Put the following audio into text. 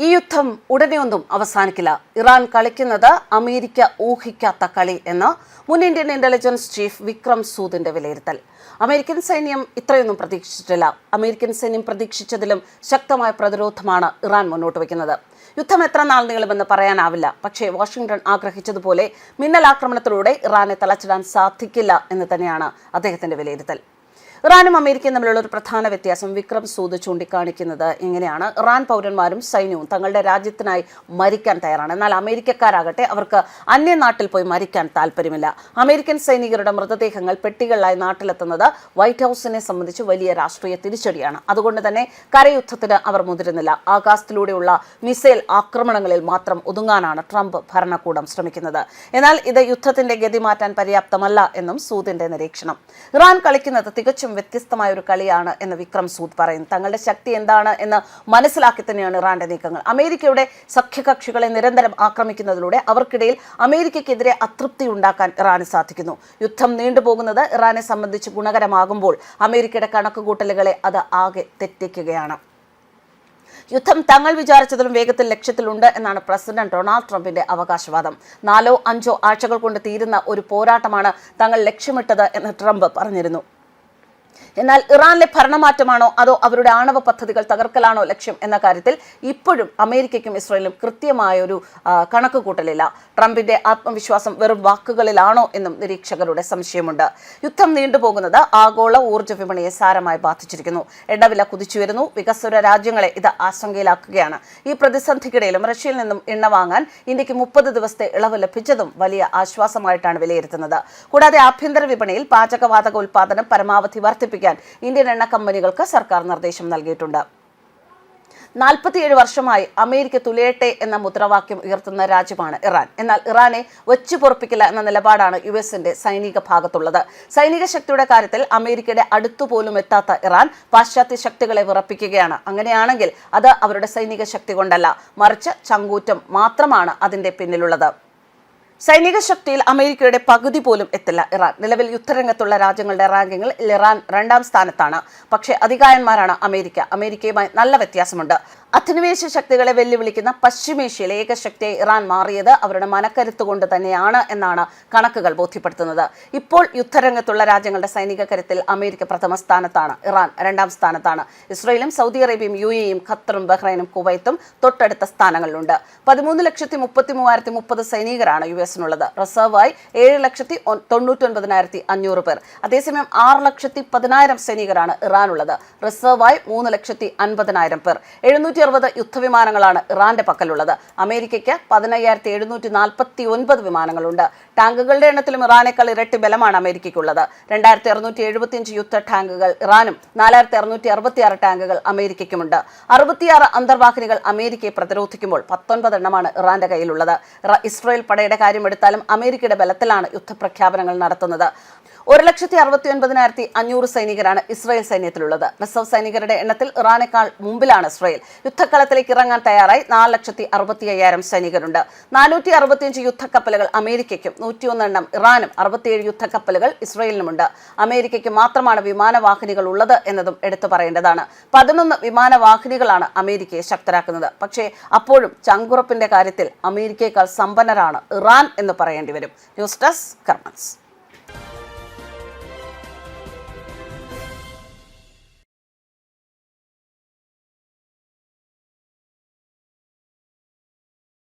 ഈ യുദ്ധം ഉടനെയൊന്നും അവസാനിക്കില്ല. ഇറാൻ കളിക്കുന്നത് അമേരിക്ക ഊഹിക്കാത്ത കളി എന്ന് മുൻ ഇന്ത്യൻ ഇന്റലിജൻസ് ചീഫ് വിക്രം സൂദിന്റെ വിലയിരുത്തൽ. അമേരിക്കൻ സൈന്യം ഇത്രയൊന്നും പ്രതീക്ഷിച്ചിട്ടില്ല. അമേരിക്കൻ സൈന്യം പ്രതീക്ഷിച്ചതിലും ശക്തമായ പ്രതിരോധമാണ് ഇറാൻ മുന്നോട്ട് വയ്ക്കുന്നത്. യുദ്ധം എത്ര നാൾ നീളുമെന്ന് പറയാനാവില്ല. പക്ഷേ വാഷിംഗ്ടൺ ആഗ്രഹിച്ചതുപോലെ മിന്നലാക്രമണത്തിലൂടെ ഇറാനെ തളച്ചിടാൻ സാധിക്കില്ല എന്ന് തന്നെയാണ് അദ്ദേഹത്തിന്റെ വിലയിരുത്തൽ. ഇറാനും അമേരിക്കയും തമ്മിലുള്ള ഒരു പ്രധാന വ്യത്യാസം വിക്രം സൂദ് ചൂണ്ടിക്കാണിക്കുന്നത് ഇങ്ങനെയാണ്. ഇറാൻ പൗരന്മാരും സൈന്യവും തങ്ങളുടെ രാജ്യത്തിനായി മരിക്കാൻ തയ്യാറാണ്. എന്നാൽ അമേരിക്കക്കാരാകട്ടെ അവർക്ക് അന്യനാട്ടിൽ പോയി മരിക്കാൻ താല്പര്യമില്ല. അമേരിക്കൻ സൈനികരുടെ മൃതദേഹങ്ങൾ പെട്ടികളിലായി നാട്ടിലെത്തുന്നത് വൈറ്റ് ഹൗസിനെ സംബന്ധിച്ച് വലിയ രാഷ്ട്രീയ തിരിച്ചടിയാണ്. അതുകൊണ്ട് തന്നെ കരയുദ്ധത്തിന് അവർ മുതിരുന്നില്ല. ആകാശത്തിലൂടെയുള്ള മിസൈൽ ആക്രമണങ്ങളിൽ മാത്രം ഒതുങ്ങാനാണ് ട്രംപ് ഭരണകൂടം ശ്രമിക്കുന്നത്. എന്നാൽ ഇത് യുദ്ധത്തിന്റെ ഗതി മാറ്റാൻ പര്യാപ്തമല്ല എന്നും സൂദിന്റെ നിരീക്ഷണം. ഇറാൻ കളിക്കുന്നത് തികച്ചും വ്യത്യസ്തമായ ഒരു കളിയാണ് എന്ന് വിക്രം സൂദ് പറയുന്നു. തങ്ങളുടെ ശക്തി എന്താണ് എന്ന് മനസ്സിലാക്കി തന്നെയാണ് ഇറാന്റെ നീക്കങ്ങൾ. അമേരിക്കയുടെ സഖ്യകക്ഷികളെ നിരന്തരം ആക്രമിക്കുന്നതിലൂടെ അവർക്കിടയിൽ അമേരിക്കയ്ക്കെതിരെ അതൃപ്തി ഉണ്ടാക്കാൻ ഇറാന് സാധിക്കുന്നു. യുദ്ധം നീണ്ടുപോകുന്നത് ഇറാനെ സംബന്ധിച്ച് ഗുണകരമാകുമ്പോൾ അമേരിക്കയുടെ കണക്കുകൂട്ടലുകളെ അത് ആകെ തെറ്റിക്കുകയാണ്. യുദ്ധം തങ്ങൾ വിചാരിച്ചതിലും വേഗത്തിൽ ലക്ഷ്യത്തിലുണ്ട് എന്നാണ് പ്രസിഡന്റ് ഡൊണാൾഡ് ട്രംപിന്റെ അവകാശവാദം. 4-5 ആഴ്ചകൾ കൊണ്ട് തീരുന്ന ഒരു പോരാട്ടമാണ് തങ്ങൾ ലക്ഷ്യമിട്ടത് എന്ന് ട്രംപ് പറഞ്ഞിരുന്നു. എന്നാൽ ഇറാനിലെ ഭരണമാറ്റമാണോ അതോ അവരുടെ ആണവ പദ്ധതികൾ തകർക്കലാണോ ലക്ഷ്യം എന്ന കാര്യത്തിൽ ഇപ്പോഴും അമേരിക്കയ്ക്കും ഇസ്രായേലിനും കൃത്യമായ ഒരു കണക്കുകൂട്ടലില്ല. ട്രംപിന്റെ ആത്മവിശ്വാസം വെറും വാക്കുകളിലാണോ എന്നും നിരീക്ഷകരുടെ സംശയമുണ്ട്. യുദ്ധം നീണ്ടുപോകുന്നത് ആഗോള ഊർജ്ജ വിപണിയെ സാരമായി ബാധിച്ചിരിക്കുന്നു. എണ്ണവില കുതിച്ചുവരുന്നു. വികസ്വര രാജ്യങ്ങളെ ഇത് ആശങ്കയിലാക്കുകയാണ്. ഈ പ്രതിസന്ധിക്കിടയിലും റഷ്യയിൽ നിന്നും എണ്ണ വാങ്ങാൻ ഇന്ത്യക്ക് 30 ദിവസത്തെ ഇളവ് ലഭിച്ചതും വലിയ ആശ്വാസമായിട്ടാണ് വിലയിരുത്തുന്നത്. കൂടാതെ ആഭ്യന്തര വിപണിയിൽ പാചകവാതക ഉൽപ്പാദനം പരമാവധി വർദ്ധിപ്പിക്കാൻ ഇന്ത്യൻ എണ്ണ കമ്പനികൾക്ക് സർക്കാർ നിർദ്ദേശം നൽകിയിട്ടുണ്ട്. 47 വർഷമായി അമേരിക്ക തുലയട്ടെ എന്ന മുദ്രാവാക്യം ഉയർത്തുന്ന രാജ്യമാണ് ഇറാൻ. എന്നാൽ ഇറാനെ വെച്ചു പൊറുപ്പിക്കില്ല എന്ന നിലപാടാണ് യുഎസിന്റെ സൈനിക ഭാഗത്തുള്ളത്. സൈനിക ശക്തിയുടെ കാര്യത്തിൽ അമേരിക്കയുടെ അടുത്തുപോലും എത്താത്ത ഇറാൻ പാശ്ചാത്യ ശക്തികളെ വിറപ്പിക്കുകയാണ്. അങ്ങനെയാണെങ്കിൽ അത് അവരുടെ സൈനിക ശക്തി കൊണ്ടല്ല, മറിച്ച് ചങ്കൂറ്റം മാത്രമാണ് അതിന്റെ പിന്നിലുള്ളത്. സൈനിക ശക്തിയിൽ അമേരിക്കയുടെ പകുതി പോലും എത്തില്ല ഇറാൻ. നിലവിൽ യുദ്ധരംഗത്തുള്ള രാജ്യങ്ങളുടെ റാങ്കിങ്ങിൽ ഇറാൻ 2ാം സ്ഥാനത്താണ്. പക്ഷേ അധികായന്മാരാണ് അമേരിക്ക. അമേരിക്കയുമായി നല്ല വ്യത്യാസമുണ്ട്. അധിനിവേശ ശക്തികളെ വെല്ലുവിളിക്കുന്ന പശ്ചിമേഷ്യയിലെ ഏകശക്തിയായി ഇറാൻ മാറിയത് അവരുടെ മനക്കരുത്ത് കൊണ്ട് തന്നെയാണ് എന്നാണ് കണക്കുകൾ ബോധ്യപ്പെടുത്തുന്നത്. ഇപ്പോൾ യുദ്ധരംഗത്തുള്ള രാജ്യങ്ങളുടെ സൈനിക കരുത്തിൽ അമേരിക്ക പ്രഥമ സ്ഥാനത്താണ്, ഇറാൻ 2ാം സ്ഥാനത്താണ്. ഇസ്രയേലും സൗദി അറേബ്യയും UAEയും ഖത്തറും ബഹ്റൈനും കുവൈത്തും തൊട്ടടുത്ത സ്ഥാനങ്ങളിലുണ്ട്. 13,33,030 സൈനികരാണ് യുഎസിനുള്ളത്. റിസർവായി 7,99,500 പേർ. അതേസമയം 6,10,000 സൈനികരാണ് ഇറാനുള്ളത്. റിസർവായി 3,50,000 പേർ. 760 യുദ്ധവിമാനങ്ങളാണ് ഇറാന്റെ പക്കലുള്ളത്. അമേരിക്കയ്ക്ക് 15,749 വിമാനങ്ങളുണ്ട്. ടാങ്കുകളുടെ എണ്ണത്തിലും ഇറാനേക്കാൾ ഇരട്ടി ബലമാണ് അമേരിക്കയ്ക്കുള്ളത്. 2,675 യുദ്ധ ടാങ്കുകൾ ഇറാനും 4,666 ടാങ്കുകൾ അമേരിക്കയ്ക്കുമുണ്ട്. 66 അന്തർവാഹിനികൾ അമേരിക്കയെ പ്രതിരോധിക്കുമ്പോൾ 19 എണ്ണമാണ് ഇറാന്റെ കയ്യിലുള്ളത്. ഇസ്രായേൽ പടയുടെ കാര്യമെടുത്താലും അമേരിക്കയുടെ ബലത്തിലാണ് യുദ്ധപ്രഖ്യാപനങ്ങൾ നടത്തുന്നത്. 1,69,500 സൈനികരാണ് ഇസ്രായേൽ സൈന്യത്തിലുള്ളത്. റിസർവ് സൈനികരുടെ എണ്ണത്തിൽ ഇറാനേക്കാൾ മുമ്പിലാണ് ഇസ്രായേൽ. യുദ്ധക്കളത്തിലേക്ക് ഇറങ്ങാൻ തയ്യാറായി 4,65,000 സൈനികരുണ്ട്. 465 യുദ്ധക്കപ്പലുകൾ അമേരിക്കയ്ക്കും 101 എണ്ണം ഇറാനും 67 യുദ്ധക്കപ്പലുകൾ ഇസ്രായേലിനുമുണ്ട്. അമേരിക്കയ്ക്ക് മാത്രമാണ് വിമാനവാഹിനികൾ ഉള്ളത് എന്നതും എടുത്തു പറയേണ്ടതാണ്. 11 വിമാനവാഹിനികളാണ് അമേരിക്കയെ ശക്തരാക്കുന്നത്. പക്ഷേ അപ്പോഴും ചങ്കുറപ്പിന്റെ കാര്യത്തിൽ അമേരിക്കയേക്കാൾ സമ്പന്നരാണ് ഇറാൻ എന്ന് പറയേണ്ടി വരും. News desk കർമ്മൻസ്.